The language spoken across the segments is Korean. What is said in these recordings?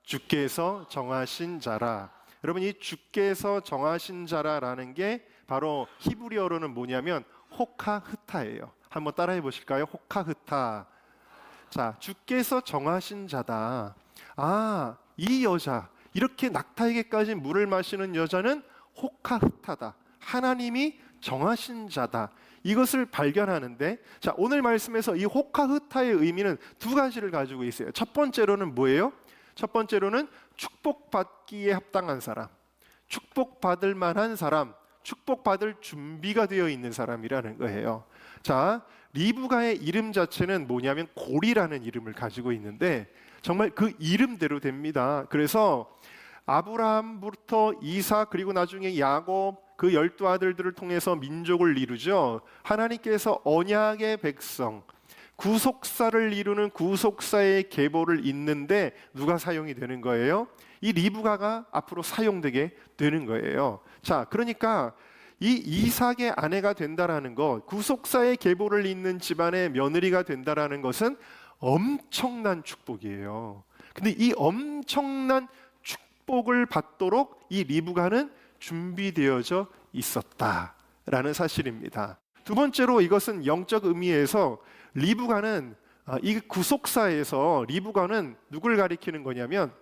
주께서 정하신 자라. 여러분, 이 주께서 정하신 자라라는 게 바로 히브리어로는 뭐냐면 호카흐타예요. 한번 따라해 보실까요? 호카흐타. 자, 주께서 정하신 자다. 아, 이 여자, 이렇게 낙타에게까지 물을 마시는 여자는 호카흐타다. 하나님이 정하신 자다. 이것을 발견하는데, 자, 오늘 말씀에서 이 호카흐타의 의미는 두 가지를 가지고 있어요. 첫 번째로는 뭐예요? 첫 번째로는 축복받기에 합당한 사람, 축복받을 만한 사람, 축복받을 준비가 되어 있는 사람이라는 거예요. 자, 리브가의 이름 자체는 뭐냐면 골이라는 이름을 가지고 있는데 정말 그 이름대로 됩니다. 그래서 아브라함부터 이삭, 그리고 나중에 야곱, 그 12아들들을 통해서 민족을 이루죠. 하나님께서 언약의 백성, 구속사를 이루는 구속사의 계보를 잇는데 누가 사용이 되는 거예요? 이 리브가가 앞으로 사용되게 되는 거예요. 자, 그러니까 이 이삭의 아내가 된다라는 것, 구속사의 계보를 잇는 집안의 며느리가 된다라는 것은 엄청난 축복이에요. 근데 이 엄청난 축복을 받도록 이 리브가는 준비되어져 있었다라는 사실입니다. 두 번째로 이것은 영적 의미에서 리브가는 이 구속사에서 리브가는 누굴 가리키는 거냐면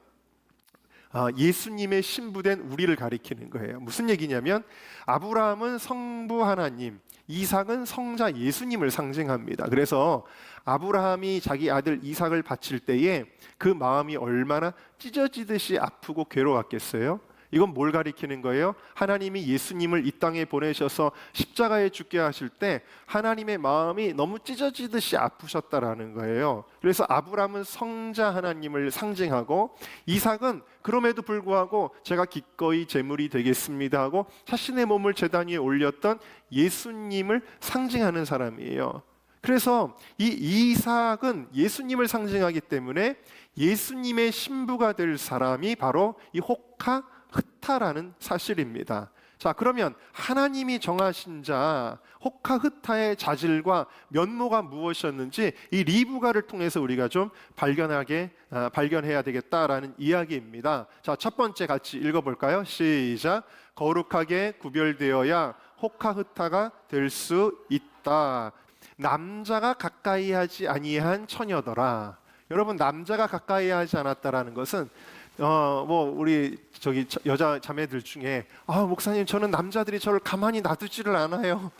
예수님의 신부된 우리를 가리키는 거예요. 무슨 얘기냐면 아브라함은 성부 하나님, 이삭은 성자 예수님을 상징합니다. 그래서 아브라함이 자기 아들 이삭을 바칠 때에 그 마음이 얼마나 찢어지듯이 아프고 괴로웠겠어요? 이건 뭘 가리키는 거예요? 하나님이 예수님을 이 땅에 보내셔서 십자가에 죽게 하실 때 하나님의 마음이 너무 찢어지듯이 아프셨다라는 거예요. 그래서 아브라함은 성자 하나님을 상징하고 이삭은 그럼에도 불구하고 제가 기꺼이 제물이 되겠습니다 하고 자신의 몸을 제단 위에 올렸던 예수님을 상징하는 사람이에요. 그래서 이 이삭은 예수님을 상징하기 때문에 예수님의 신부가 될 사람이 바로 이 호카흐타라는 사실입니다. 자, 그러면 하나님이 정하신 자 호카흐타의 자질과 면모가 무엇이었는지 이 리브가를 통해서 우리가 좀 발견해야 되겠다라는 이야기입니다. 자, 첫 번째 같이 읽어볼까요? 시작. 거룩하게 구별되어야 호카흐타가 될 수 있다. 남자가 가까이 하지 아니한 처녀더라. 여러분, 남자가 가까이 하지 않았다라는 것은 우리 여자 자매들 중에 목사님, 저는 남자들이 저를 가만히 놔두지를 않아요.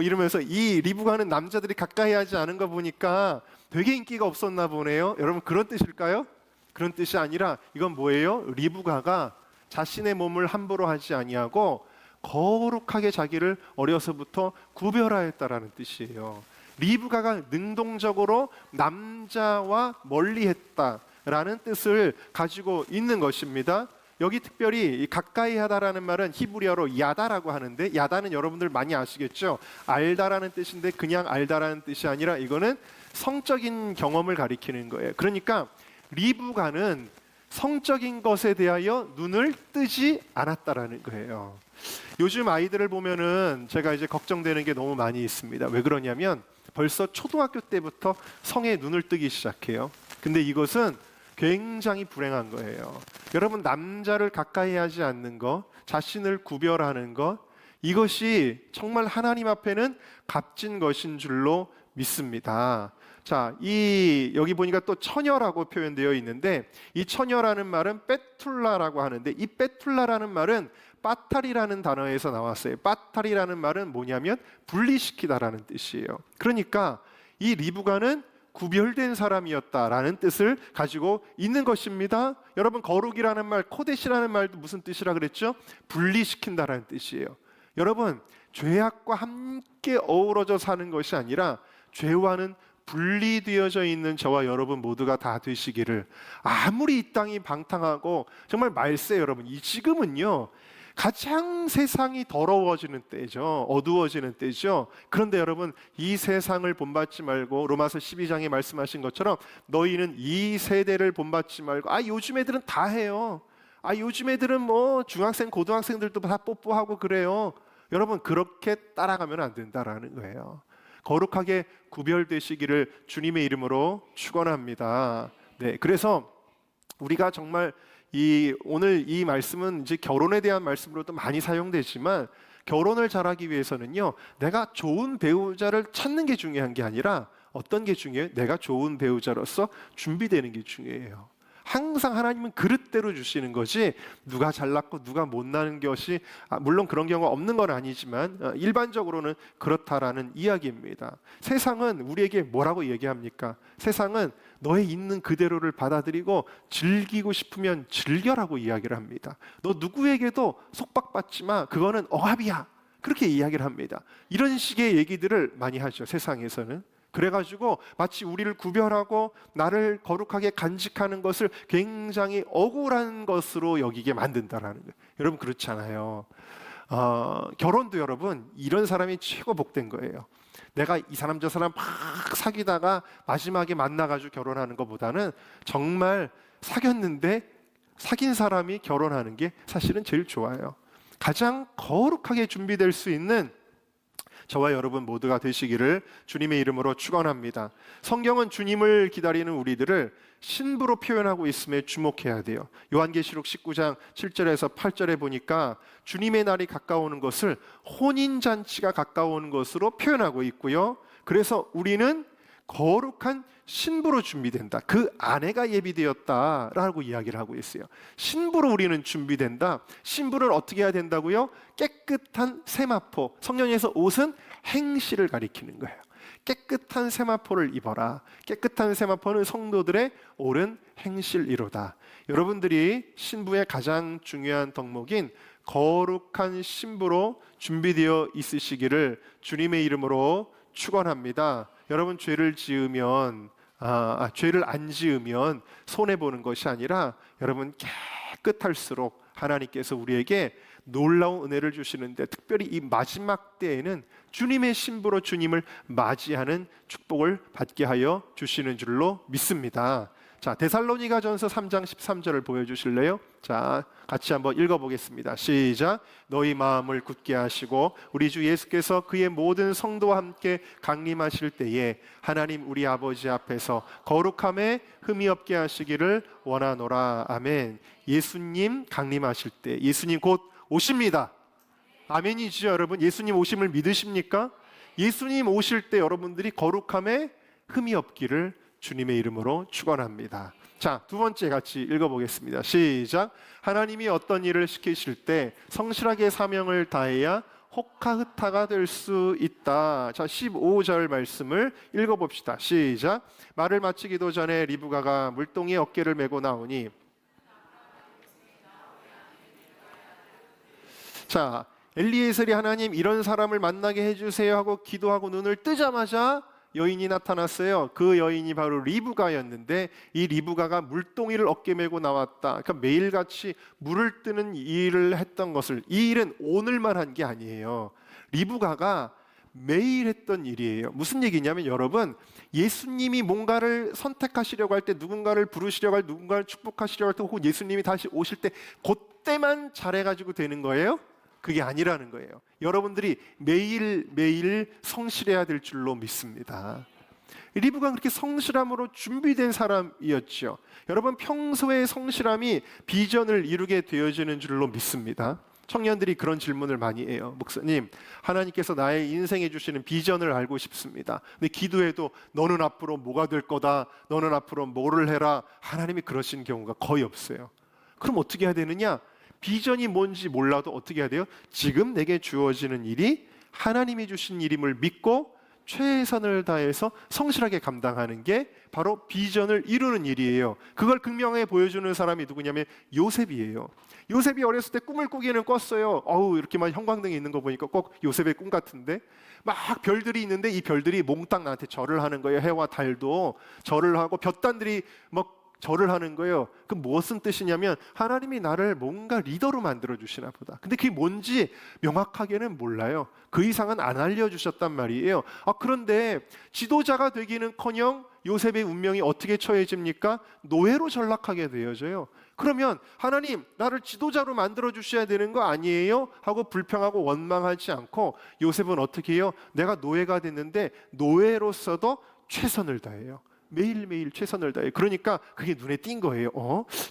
이러면서 이 리브가는 남자들이 가까이 하지 않은 거 보니까 되게 인기가 없었나 보네요. 여러분, 그런 뜻일까요? 그런 뜻이 아니라 이건 뭐예요? 리브가가 자신의 몸을 함부로 하지 아니하고 거룩하게 자기를 어려서부터 구별하였다라는 뜻이에요. 리브가가 능동적으로 남자와 멀리했다라는 뜻을 가지고 있는 것입니다. 여기 특별히 가까이 하다라는 말은 히브리어로 야다라고 하는데, 야다는 여러분들 많이 아시겠죠? 알다라는 뜻인데 그냥 알다라는 뜻이 아니라 이거는 성적인 경험을 가리키는 거예요. 그러니까 리브가는 성적인 것에 대하여 눈을 뜨지 않았다라는 거예요. 요즘 아이들을 보면은 제가 이제 걱정되는 게 너무 많이 있습니다. 왜 그러냐면 벌써 초등학교 때부터 성에 눈을 뜨기 시작해요. 근데 이것은 굉장히 불행한 거예요. 여러분, 남자를 가까이 하지 않는 것, 자신을 구별하는 것, 이것이 정말 하나님 앞에는 값진 것인 줄로 믿습니다. 자, 여기 보니까 또 처녀라고 표현되어 있는데 이 처녀라는 말은 빼툴라라고 하는데 이 빼툴라라는 말은 빠탈이라는 단어에서 나왔어요. 빠탈이라는 말은 뭐냐면 분리시키다라는 뜻이에요. 그러니까 이 리브가는 구별된 사람이었다라는 뜻을 가지고 있는 것입니다. 여러분, 거룩이라는 말, 코데시라는 말도 무슨 뜻이라 그랬죠? 분리시킨다라는 뜻이에요. 여러분, 죄악과 함께 어우러져 사는 것이 아니라 죄와는 분리되어져 있는 저와 여러분 모두가 다 되시기를. 아무리 이 땅이 방탕하고 정말 말세, 여러분, 이 지금은요 가장 세상이 더러워지는 때죠. 어두워지는 때죠. 그런데 여러분, 이 세상을 본받지 말고 로마서 12장에 말씀하신 것처럼 너희는 이 세대를 본받지 말고 요즘 애들은 다 해요. 요즘 애들은 중학생 고등학생들도 다 뽀뽀하고 그래요. 여러분, 그렇게 따라가면 안 된다라는 거예요. 거룩하게 구별되시기를 주님의 이름으로 축원합니다. 네, 그래서 우리가 정말 오늘 이 말씀은 이제 결혼에 대한 말씀으로도 많이 사용되지만, 결혼을 잘하기 위해서는요, 내가 좋은 배우자를 찾는 게 중요한 게 아니라 어떤 게 중요해요? 내가 좋은 배우자로서 준비되는 게 중요해요. 항상 하나님은 그릇대로 주시는 거지 누가 잘났고 누가 못나는 것이 물론 그런 경우가 없는 건 아니지만 일반적으로는 그렇다라는 이야기입니다. 세상은 우리에게 뭐라고 얘기합니까? 세상은 너의 있는 그대로를 받아들이고 즐기고 싶으면 즐겨라고 이야기를 합니다. 너 누구에게도 속박받지 마. 그거는 억압이야. 그렇게 이야기를 합니다. 이런 식의 얘기들을 많이 하죠, 세상에서는. 그래가지고 마치 우리를 구별하고 나를 거룩하게 간직하는 것을 굉장히 억울한 것으로 여기게 만든다라는 거예요. 여러분, 그렇지 않아요. 결혼도 여러분, 이런 사람이 최고 복된 거예요. 내가 이 사람 저 사람 막 사귀다가 마지막에 만나가지고 결혼하는 것보다는 정말 사귀었는데 사귄 사람이 결혼하는 게 사실은 제일 좋아요. 가장 거룩하게 준비될 수 있는 저와 여러분 모두가 되시기를 주님의 이름으로 축원합니다. 성경은 주님을 기다리는 우리들을 신부로 표현하고 있음에 주목해야 돼요. 요한계시록 19장 7절에서 8절에 보니까 주님의 날이 가까우는 것을 혼인잔치가 가까우는 것으로 표현하고 있고요. 그래서 우리는 거룩한 신부로 준비된다. 그 아내가 예비되었다라고 이야기를 하고 있어요. 신부로 우리는 준비된다. 신부를 어떻게 해야 된다고요? 깨끗한 세마포. 성경에서 옷은 행실을 가리키는 거예요. 깨끗한 세마포를 입어라. 깨끗한 세마포는 성도들의 옳은 행실이로다. 여러분들이 신부의 가장 중요한 덕목인 거룩한 신부로 준비되어 있으시기를 주님의 이름으로 축원합니다. 여러분, 죄를 안 지으면 손해 보는 것이 아니라 여러분 깨끗할수록 하나님께서 우리에게 놀라운 은혜를 주시는데, 특별히 이 마지막 때에는 주님의 신부로 주님을 맞이하는 축복을 받게 하여 주시는 줄로 믿습니다. 자, 데살로니가전서 3장 13절을 보여주실래요? 자, 같이 한번 읽어보겠습니다. 시작. 너희 마음을 굳게 하시고 우리 주 예수께서 그의 모든 성도와 함께 강림하실 때에 하나님 우리 아버지 앞에서 거룩함에 흠이 없게 하시기를 원하노라. 아멘. 예수님 강림하실 때, 예수님 곧 오십니다. 아멘이죠, 여러분? 예수님 오심을 믿으십니까? 예수님 오실 때 여러분들이 거룩함에 흠이 없기를 주님의 이름으로 축원합니다. 자, 두 번째 같이 읽어보겠습니다. 시작. 하나님이 어떤 일을 시키실 때 성실하게 사명을 다해야 호카흐타가 될 수 있다. 자, 15절 말씀을 읽어봅시다. 시작. 말을 마치기도 전에 리브가가 물동이 어깨를 메고 나오니, 자, 엘리에셀이 하나님 이런 사람을 만나게 해주세요 하고 기도하고 눈을 뜨자마자 여인이 나타났어요. 그 여인이 바로 리브가였는데, 이 리브가가 물동이를 어깨 메고 나왔다. 그러니까 매일같이 물을 뜨는 일을 했던 것을, 이 일은 오늘만 한 게 아니에요. 리브가가 매일 했던 일이에요. 무슨 얘기냐면 여러분, 예수님이 뭔가를 선택하시려고 할 때, 누군가를 부르시려고 할 때, 누군가를 축복하시려고 할 때, 혹은 예수님이 다시 오실 때 그때만 잘해가지고 되는 거예요? 그게 아니라는 거예요. 여러분들이 매일매일 성실해야 될 줄로 믿습니다. 리브가 그렇게 성실함으로 준비된 사람이었죠. 여러분, 평소에 성실함이 비전을 이루게 되어지는 줄로 믿습니다. 청년들이 그런 질문을 많이 해요. 목사님, 하나님께서 나의 인생에 주시는 비전을 알고 싶습니다. 근데 기도해도 너는 앞으로 뭐가 될 거다, 너는 앞으로 뭐를 해라, 하나님이 그러신 경우가 거의 없어요. 그럼 어떻게 해야 되느냐? 비전이 뭔지 몰라도 어떻게 해야 돼요? 지금 내게 주어지는 일이 하나님이 주신 일임을 믿고 최선을 다해서 성실하게 감당하는 게 바로 비전을 이루는 일이에요. 그걸 극명하게 보여주는 사람이 누구냐면 요셉이에요. 요셉이 어렸을 때 꿈을 꾸기는 꿨어요. 이렇게만 형광등이 있는 거 보니까 꼭 요셉의 꿈 같은데, 막 별들이 있는데 이 별들이 몽땅 나한테 절을 하는 거예요. 해와 달도 절을 하고 볕단들이 막 절을 하는 거예요. 그 무엇은 뜻이냐면 하나님이 나를 뭔가 리더로 만들어 주시나 보다. 근데 그게 뭔지 명확하게는 몰라요. 그 이상은 안 알려주셨단 말이에요. 그런데 지도자가 되기는커녕 요셉의 운명이 어떻게 처해집니까? 노예로 전락하게 되어져요. 그러면 하나님, 나를 지도자로 만들어 주셔야 되는 거 아니에요? 하고 불평하고 원망하지 않고 요셉은 어떻게 해요? 내가 노예가 됐는데 노예로서도 최선을 다해요. 매일매일 최선을 다해요. 그러니까 그게 눈에 띈 거예요.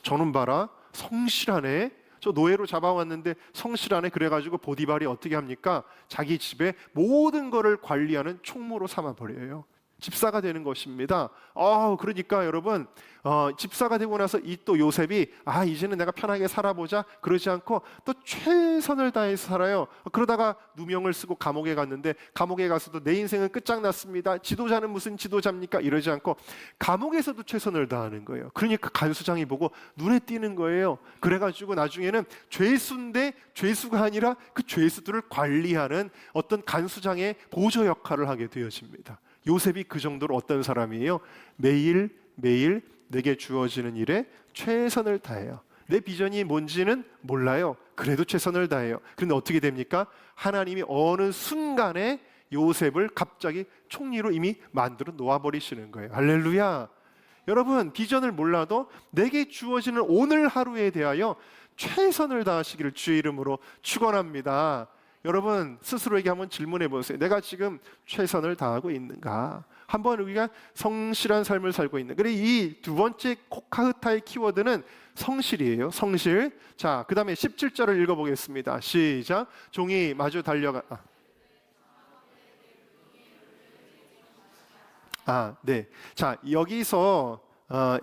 저놈 봐라, 성실하네. 저 노예로 잡아왔는데 성실하네. 그래가지고 보디발이 어떻게 합니까? 자기 집에 모든 거를 관리하는 총무로 삼아버려요. 집사가 되는 것입니다. 그러니까 여러분, 집사가 되고 나서 이 또 요셉이 이제는 내가 편하게 살아보자 그러지 않고 또 최선을 다해서 살아요. 그러다가 누명을 쓰고 감옥에 갔는데, 감옥에 가서도 내 인생은 끝장났습니다, 지도자는 무슨 지도자입니까? 이러지 않고 감옥에서도 최선을 다하는 거예요. 그러니까 간수장이 보고 눈에 띄는 거예요. 그래가지고 나중에는 죄수인데 죄수가 아니라 그 죄수들을 관리하는 어떤 간수장의 보조 역할을 하게 되어집니다. 요셉이 그 정도로 어떤 사람이에요? 매일매일 내게 주어지는 일에 최선을 다해요. 내 비전이 뭔지는 몰라요. 그래도 최선을 다해요. 그런데 어떻게 됩니까? 하나님이 어느 순간에 요셉을 갑자기 총리로 이미 만들어 놓아버리시는 거예요. 할렐루야. 여러분, 비전을 몰라도 내게 주어지는 오늘 하루에 대하여 최선을 다하시기를 주의 이름으로 축원합니다. 여러분, 스스로에게 한번 질문해 보세요. 내가 지금 최선을 다하고 있는가? 한번 우리가 성실한 삶을 살고 있는. 그래, 이 두 번째 코카흐타의 키워드는 성실이에요. 성실. 자, 그 다음에 17절을 읽어보겠습니다. 시작. 종이 마주 달려가. 네. 자, 여기서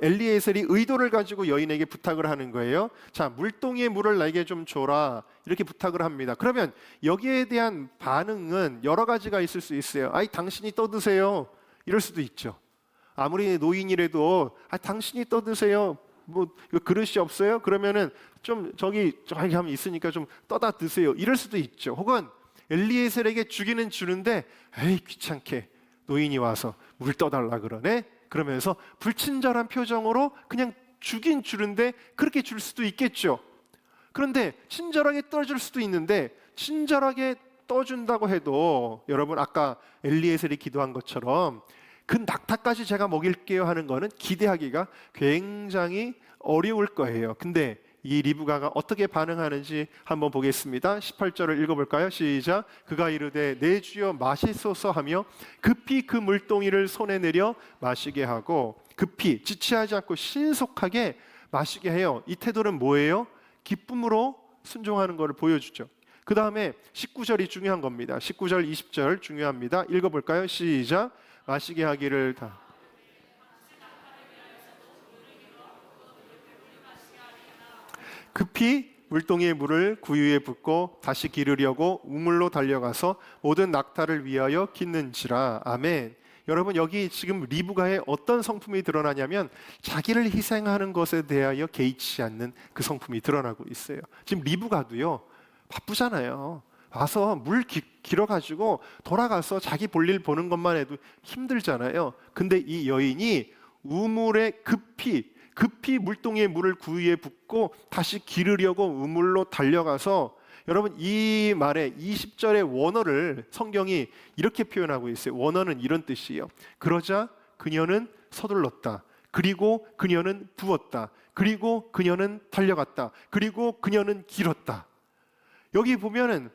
엘리에셀이 의도를 가지고 여인에게 부탁을 하는 거예요. 자, 물동이의 물을 나에게 좀 줘라, 이렇게 부탁을 합니다. 그러면 여기에 대한 반응은 여러 가지가 있을 수 있어요. 당신이 떠드세요, 이럴 수도 있죠. 아무리 노인이라도 당신이 떠드세요, 뭐 그릇이 없어요? 그러면은 좀 저기 하면 있으니까 좀 떠다 드세요, 이럴 수도 있죠. 혹은 엘리에셀에게 주기는 주는데 귀찮게 노인이 와서 물 떠달라 그러네, 그러면서 불친절한 표정으로 그냥 주긴 주는데 그렇게 줄 수도 있겠죠. 그런데 친절하게 떠줄 수도 있는데, 친절하게 떠준다고 해도 여러분, 아까 엘리에셀이 기도한 것처럼 그 낙타까지 제가 먹일게요 하는 거는 기대하기가 굉장히 어려울 거예요. 근데 이 리브가가 어떻게 반응하는지 한번 보겠습니다. 18절을 읽어볼까요? 시작. 그가 이르되 내 주여 마시소서 하며 급히 그 물동이를 손에 내려 마시게 하고, 급히 지체하지 않고 신속하게 마시게 해요. 이 태도는 뭐예요? 기쁨으로 순종하는 것을 보여주죠. 그 다음에 19절이 중요한 겁니다. 19절 20절 중요합니다. 읽어볼까요? 시작. 마시게 하기를 다. 급히 물동이의 물을 구유에 붓고 다시 기르려고 우물로 달려가서 모든 낙타를 위하여 깃는지라. 아멘. 여러분, 여기 지금 리브가의 어떤 성품이 드러나냐면 자기를 희생하는 것에 대하여 개의치 않는 그 성품이 드러나고 있어요. 지금 리브가도요, 바쁘잖아요. 와서 물 길어가지고 돌아가서 자기 볼일 보는 것만 해도 힘들잖아요. 근데 이 여인이 우물에 급히 물동이의 물을 구유에 붓고 다시 기르려고 우물로 달려가서, 여러분, 이 말의 20절의 원어를 성경이 이렇게 표현하고 있어요. 원어는 이런 뜻이에요. 그러자 그녀는 서둘렀다. 그리고 그녀는 부었다. 그리고 그녀는 달려갔다. 그리고 그녀는 길었다. 여기 보면은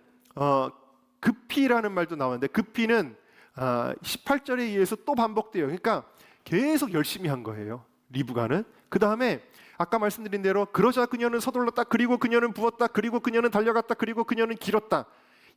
급히라는 말도 나오는데, 급히는 18절에 의해서 또 반복돼요. 그러니까 계속 열심히 한 거예요, 리브가는. 그 다음에 아까 말씀드린 대로 그러자 그녀는 서둘렀다. 그리고 그녀는 부었다. 그리고 그녀는 달려갔다. 그리고 그녀는 길었다.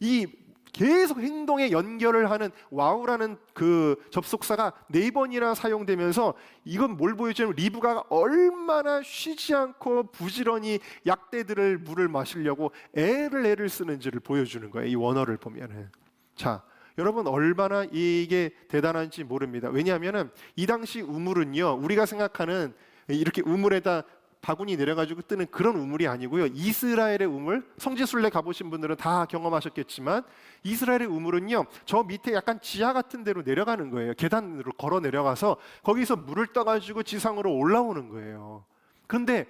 이 계속 행동에 연결을 하는 와우라는 그 접속사가 4번이나 사용되면서, 이건 뭘 보여주냐면 리브가가 얼마나 쉬지 않고 부지런히 약대들을 물을 마시려고 애를 쓰는지를 보여주는 거예요, 이 원어를 보면은. 자, 여러분, 얼마나 이게 대단한지 모릅니다. 왜냐하면 이 당시 우물은요, 우리가 생각하는 이렇게 우물에다 바구니 내려가지고 뜨는 그런 우물이 아니고요. 이스라엘의 우물, 성지순례 가보신 분들은 다 경험하셨겠지만, 이스라엘의 우물은요, 저 밑에 약간 지하 같은 데로 내려가는 거예요. 계단으로 걸어 내려가서 거기서 물을 떠가지고 지상으로 올라오는 거예요. 그런데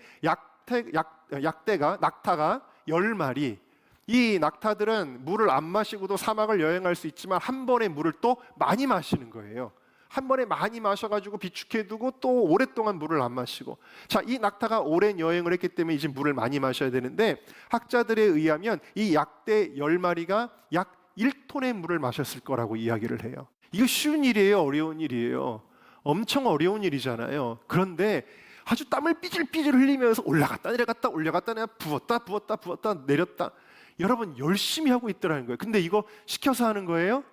낙타가 10마리, 이 낙타들은 물을 안 마시고도 사막을 여행할 수 있지만 한 번에 물을 또 많이 마시는 거예요. 한 번에 많이 마셔가지고 비축해두고 또 오랫동안 물을 안 마시고. 자, 이 낙타가 오랜 여행을 했기 때문에 이제 물을 많이 마셔야 되는데, 학자들에 의하면 이 약대 10마리가 약 1톤의 물을 마셨을 거라고 이야기를 해요. 이거 쉬운 일이에요, 어려운 일이에요? 엄청 어려운 일이잖아요. 그런데 아주 땀을 삐질삐질 흘리면서 올라갔다 내려갔다 올려갔다 내려 부었다 내렸다. 여러분 열심히 하고 있더라는 거예요. 근데 이거 시켜서 하는 거예요?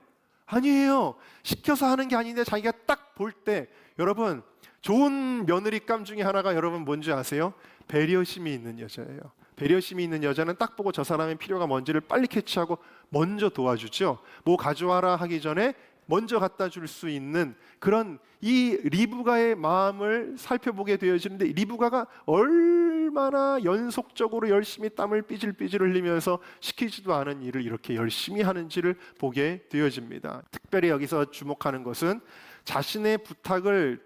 아니에요. 시켜서 하는 게 아닌데 자기가 딱 볼 때, 여러분 좋은 며느리감 중에 하나가 여러분 뭔지 아세요? 배려심이 있는 여자예요. 배려심이 있는 여자는 딱 보고 저 사람의 필요가 뭔지를 빨리 캐치하고 먼저 도와주죠. 뭐 가져와라 하기 전에 먼저 갖다 줄 수 있는 그런 이 리브가의 마음을 살펴보게 되어지는데, 리브가가 얼마나 연속적으로 열심히 땀을 삐질삐질 흘리면서 시키지도 않은 일을 이렇게 열심히 하는지를 보게 되어집니다. 특별히 여기서 주목하는 것은 자신의 부탁을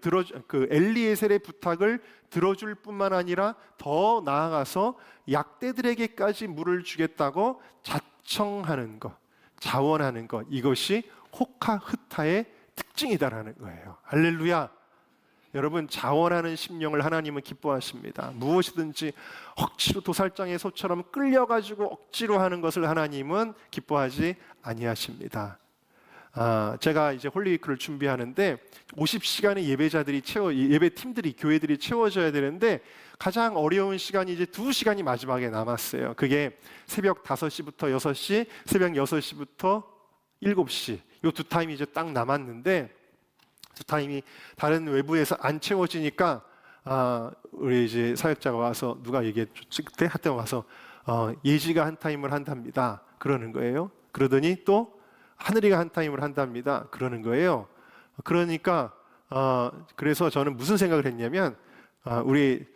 엘리에셀의 부탁을 들어줄 뿐만 아니라 더 나아가서 약대들에게까지 물을 주겠다고 자청하는 것, 자원하는 것, 이것이 호카흐타의 특징이다라는 거예요. 할렐루야. 여러분, 자원하는 심령을 하나님은 기뻐하십니다. 무엇이든지 억지로 도살장의 소처럼 끌려가지고 억지로 하는 것을 하나님은 기뻐하지 아니하십니다. 제가 이제 홀리위크를 준비하는데 50시간의 예배팀들이, 교회들이 채워져야 되는데 가장 어려운 시간이 이제 2시간이 마지막에 남았어요. 그게 새벽 5시부터 6시, 새벽 6시부터 7시, 이 두 타임이 이제 딱 남았는데, 두 타임이 다른 외부에서 안 채워지니까 우리 이제 사역자가 와서, 누가 얘기했지 그때? 하여튼 와서 예지가 한 타임을 한답니다. 그러는 거예요. 그러더니 또 하늘이가 한 타임을 한답니다. 그러는 거예요. 그러니까 그래서 저는 무슨 생각을 했냐면, 우리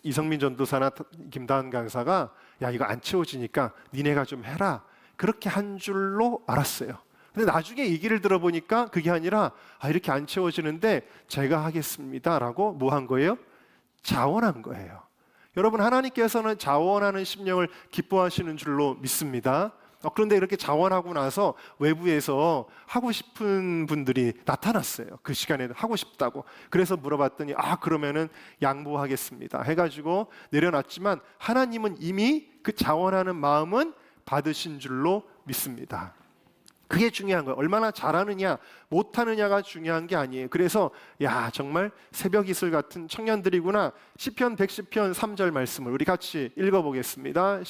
이성민 전도사나 김다은 강사가 야, 이거 안 채워지니까 니네가 좀 해라, 그렇게 한 줄로 알았어요. 근데 나중에 얘기를 들어보니까 그게 아니라 이렇게 안 채워지는데 제가 하겠습니다라고 뭐 한 거예요? 자원한 거예요. 여러분, 하나님께서는 자원하는 심령을 기뻐하시는 줄로 믿습니다. 그런데 이렇게 자원하고 나서 외부에서 하고 싶은 분들이 나타났어요. 그 시간에 하고 싶다고. 그래서 물어봤더니 그러면은 양보하겠습니다 해가지고 내려놨지만, 하나님은 이미 그 자원하는 마음은 받으신 줄로 믿습니다. 그게 중요한 거예요. 얼마나 잘하느냐 못하느냐가 중요한 게 아니에요. 그래서 정말 새벽 이슬 같은 청년들이구나. 시편 110편 3절 말씀을 우리 같이 읽어보겠습니다.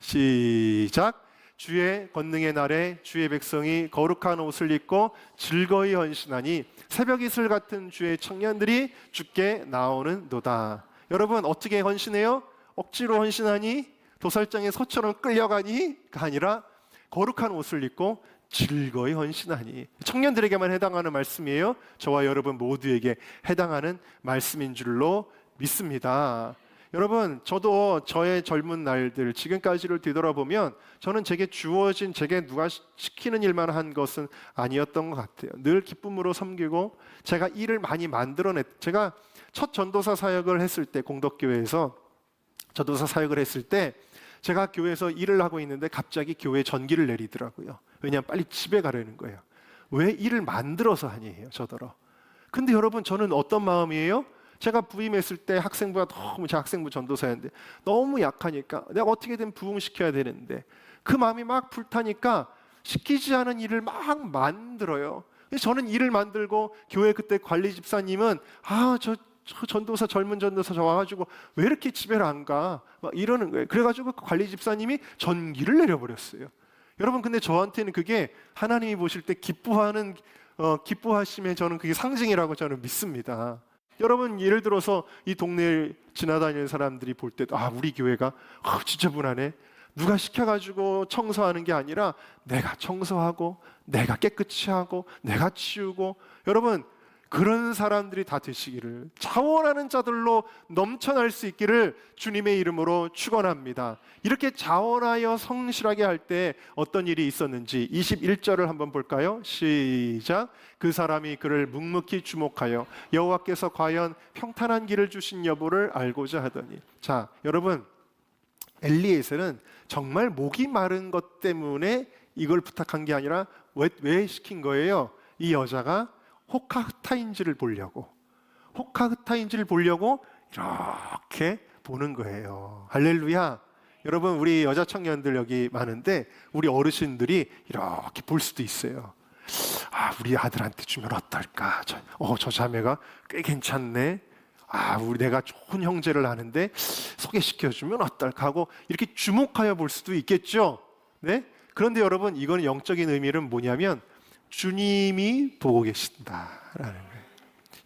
시작. 주의 권능의 날에 주의 백성이 거룩한 옷을 입고 즐거이 헌신하니 새벽 이슬 같은 주의 청년들이 주께 나오는도다. 여러분, 어떻게 헌신해요? 억지로 헌신하니? 도살장의 소처럼 끌려가니?가 아니라 거룩한 옷을 입고 즐거이 헌신하니. 청년들에게만 해당하는 말씀이에요. 저와 여러분 모두에게 해당하는 말씀인 줄로 믿습니다. 여러분, 저도 저의 젊은 날들 지금까지를 뒤돌아보면 저는 제게 주어진, 제게 누가 시키는 일만 한 것은 아니었던 것 같아요. 늘 기쁨으로 섬기고 제가 일을 많이 제가 첫 전도사 사역을 했을 때, 공덕교회에서 전도사 사역을 했을 때 제가 교회에서 일을 하고 있는데 갑자기 교회에 전기를 내리더라고요. 왜냐하면 빨리 집에 가려는 거예요. 왜 일을 만들어서 하니에요, 저더러. 근데 여러분, 저는 어떤 마음이에요? 제가 부임했을 때 학생부가 제 학생부 전도사였는데 너무 약하니까 내가 어떻게든 부흥시켜야 되는데 그 마음이 막 불타니까 시키지 않은 일을 막 만들어요. 저는 일을 만들고 교회 그때 관리 집사님은 저 전도사, 젊은 전도사 저 와가지고 왜 이렇게 집에를 안 가? 막 이러는 거예요. 그래가지고 관리 집사님이 전기를 내려버렸어요. 여러분, 근데 저한테는 그게 하나님이 보실 때 기뻐하심의 저는 그게 상징이라고 저는 믿습니다. 여러분, 예를 들어서 이 동네에 지나다니는 사람들이 볼 때도 우리 교회가 진짜 분하네. 누가 시켜가지고 청소하는 게 아니라 내가 청소하고 내가 깨끗이 하고 내가 치우고, 여러분 그런 사람들이 다 되시기를, 자원하는 자들로 넘쳐날 수 있기를 주님의 이름으로 축원합니다. 이렇게 자원하여 성실하게 할 때 어떤 일이 있었는지 21절을 한번 볼까요? 시작. 그 사람이 그를 묵묵히 주목하여 여호와께서 과연 평탄한 길을 주신 여부를 알고자 하더니. 자, 여러분, 엘리에셀은 정말 목이 마른 것 때문에 이걸 부탁한 게 아니라 왜 시킨 거예요? 이 여자가 호카흐타인지를 보려고 이렇게 보는 거예요. 할렐루야. 여러분, 우리 여자 청년들 여기 많은데 우리 어르신들이 이렇게 볼 수도 있어요. 우리 아들한테 주면 어떨까? 저 자매가 꽤 괜찮네. 내가 좋은 형제를 아는데 소개시켜주면 어떨까 하고 이렇게 주목하여 볼 수도 있겠죠. 네? 그런데 여러분, 이거는 영적인 의미는 뭐냐면 주님이 보고 계신다라는 거예요.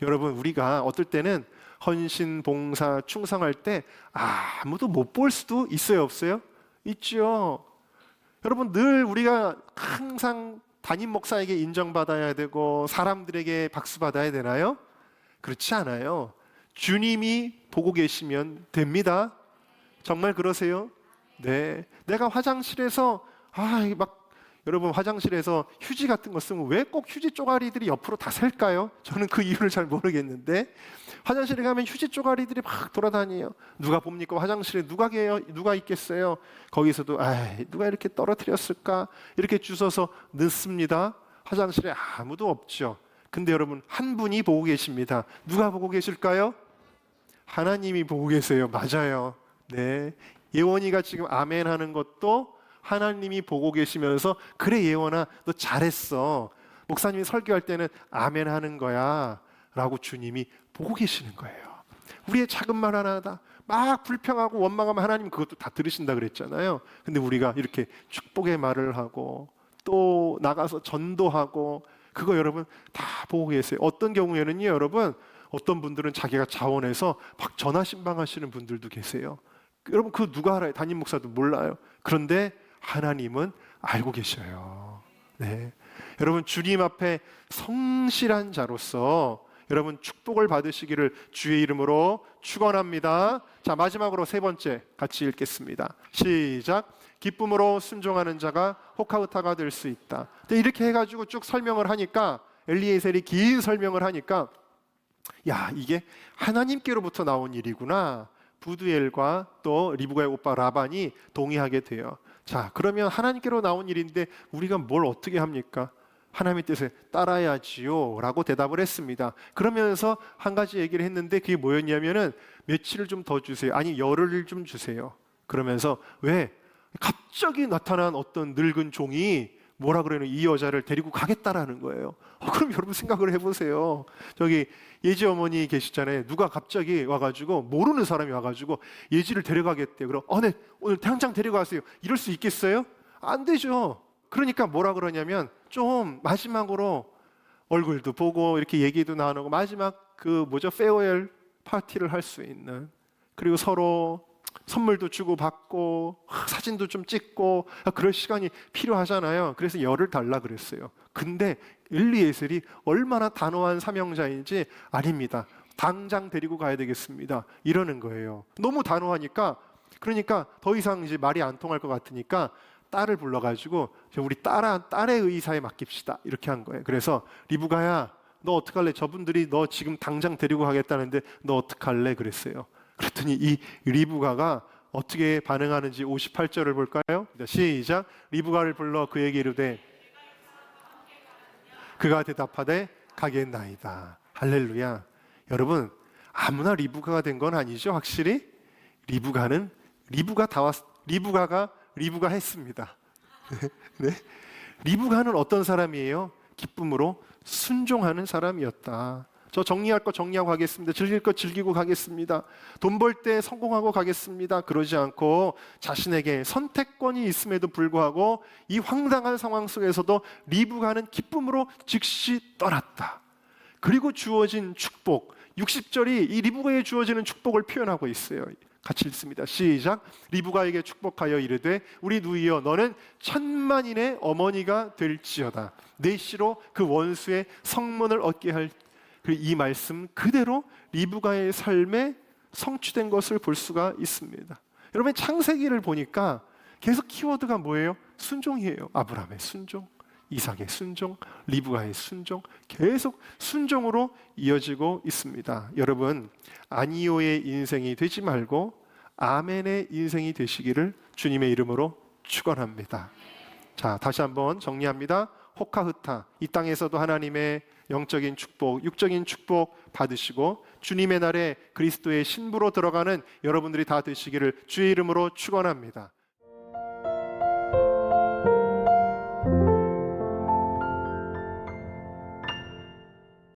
여러분, 우리가 어떨 때는 헌신, 봉사, 충성할 때 아무도 못 볼 수도 있어요, 없어요? 있죠. 여러분, 늘 우리가 항상 담임 목사에게 인정받아야 되고 사람들에게 박수 받아야 되나요? 그렇지 않아요. 주님이 보고 계시면 됩니다. 정말 그러세요? 네. 내가 화장실에서 여러분, 화장실에서 휴지 같은 거 쓰면 왜 꼭 휴지 쪼가리들이 옆으로 다 셀까요? 저는 그 이유를 잘 모르겠는데 화장실에 가면 휴지 쪼가리들이 막 돌아다녀요. 누가 봅니까? 화장실에 누가 있겠어요? 거기서도 누가 이렇게 떨어뜨렸을까? 이렇게 주워서 넣습니다. 화장실에 아무도 없죠. 근데 여러분, 한 분이 보고 계십니다. 누가 보고 계실까요? 하나님이 보고 계세요. 맞아요. 네. 예원이가 지금 아멘 하는 것도 하나님이 보고 계시면서, 그래 예원아, 너 잘했어. 목사님이 설교할 때는 아멘 하는 거야 라고 주님이 보고 계시는 거예요. 우리의 작은 말 하나다 막 불평하고 원망하면 하나님 그것도 다 들으신다 그랬잖아요. 근데 우리가 이렇게 축복의 말을 하고 또 나가서 전도하고, 그거 여러분 다 보고 계세요. 어떤 경우에는요, 여러분, 어떤 분들은 자기가 자원해서 막 전화 신방하시는 분들도 계세요. 여러분, 그 누가 알아요? 담임 목사도 몰라요. 그런데 하나님은 알고 계셔요. 네. 여러분, 주님 앞에 성실한 자로서 여러분 축복을 받으시기를 주의 이름으로 축원합니다. 자, 마지막으로 세 번째 같이 읽겠습니다. 시작. 기쁨으로 순종하는 자가 호카흐타가 될 수 있다. 이렇게 해가지고 쭉 설명을 하니까, 엘리에셀이 긴 설명을 하니까, 이게 하나님께로부터 나온 일이구나. 부두엘과 또 리브가의 오빠 라반이 동의하게 돼요. 자, 그러면 하나님께로 나온 일인데 우리가 뭘 어떻게 합니까? 하나님의 뜻을 따라야지요 라고 대답을 했습니다. 그러면서 한 가지 얘기를 했는데, 그게 뭐였냐면은 며칠을 좀 더 주세요. 아니, 열흘을 좀 주세요. 그러면서 왜? 갑자기 나타난 어떤 늙은 종이 뭐라 그러는, 이 여자를 데리고 가겠다라는 거예요. 그럼 여러분 생각을 해보세요. 저기 예지 어머니 계시잖아요. 누가 갑자기 와가지고, 모르는 사람이 와가지고 예지를 데려가겠대요. 그럼 네, 오늘 당장 데려가세요. 이럴 수 있겠어요? 안 되죠. 그러니까 뭐라 그러냐면, 좀 마지막으로 얼굴도 보고 이렇게 얘기도 나누고 마지막 페어웰 파티를 할 수 있는, 그리고 서로 선물도 주고 받고 사진도 좀 찍고 그럴 시간이 필요하잖아요. 그래서 열을 달라 그랬어요. 근데 엘리에셀이 얼마나 단호한 사명자인지, 아닙니다, 당장 데리고 가야 되겠습니다 이러는 거예요. 너무 단호하니까, 그러니까 더 이상 이제 말이 안 통할 것 같으니까 딸을 불러가지고 우리 딸의 의사에 맡깁시다 이렇게 한 거예요. 그래서 리브가야, 너 어떡할래? 저분들이 너 지금 당장 데리고 가겠다는데 너 어떡할래? 그랬어요. 그랬더니 이 리브가가 어떻게 반응하는지 58절을 볼까요? 시작. 리브가를 불러 그에게 이르되 그가 대답하되 가겠나이다. 할렐루야. 여러분, 아무나 리브가가 된 건 아니죠. 확실히 리브가가 했습니다. 네? 리브가는 어떤 사람이에요? 기쁨으로 순종하는 사람이었다. 저 정리할 거 정리하고 가겠습니다. 즐길 거 즐기고 가겠습니다. 돈 벌 때 성공하고 가겠습니다. 그러지 않고 자신에게 선택권이 있음에도 불구하고 이 황당한 상황 속에서도 리브가는 기쁨으로 즉시 떠났다. 그리고 주어진 축복, 60절이 이 리브가에 주어지는 축복을 표현하고 있어요. 같이 읽습니다. 시작. 리브가에게 축복하여 이르되 우리 누이여, 너는 천만인의 어머니가 될지어다. 내 씨로 그 원수의 성문을 얻게 할. 이 말씀 그대로 리브가의 삶에 성취된 것을 볼 수가 있습니다. 여러분, 창세기를 보니까 계속 키워드가 뭐예요? 순종이에요. 아브라함의 순종, 이삭의 순종, 리브가의 순종, 계속 순종으로 이어지고 있습니다. 여러분, 아니오의 인생이 되지 말고 아멘의 인생이 되시기를 주님의 이름으로 축원합니다. 자, 다시 한번 정리합니다. 호카흐타, 이 땅에서도 하나님의 영적인 축복, 육적인 축복 받으시고 주님의 날에 그리스도의 신부로 들어가는 여러분들이 다 되시기를 주의 이름으로 축원합니다.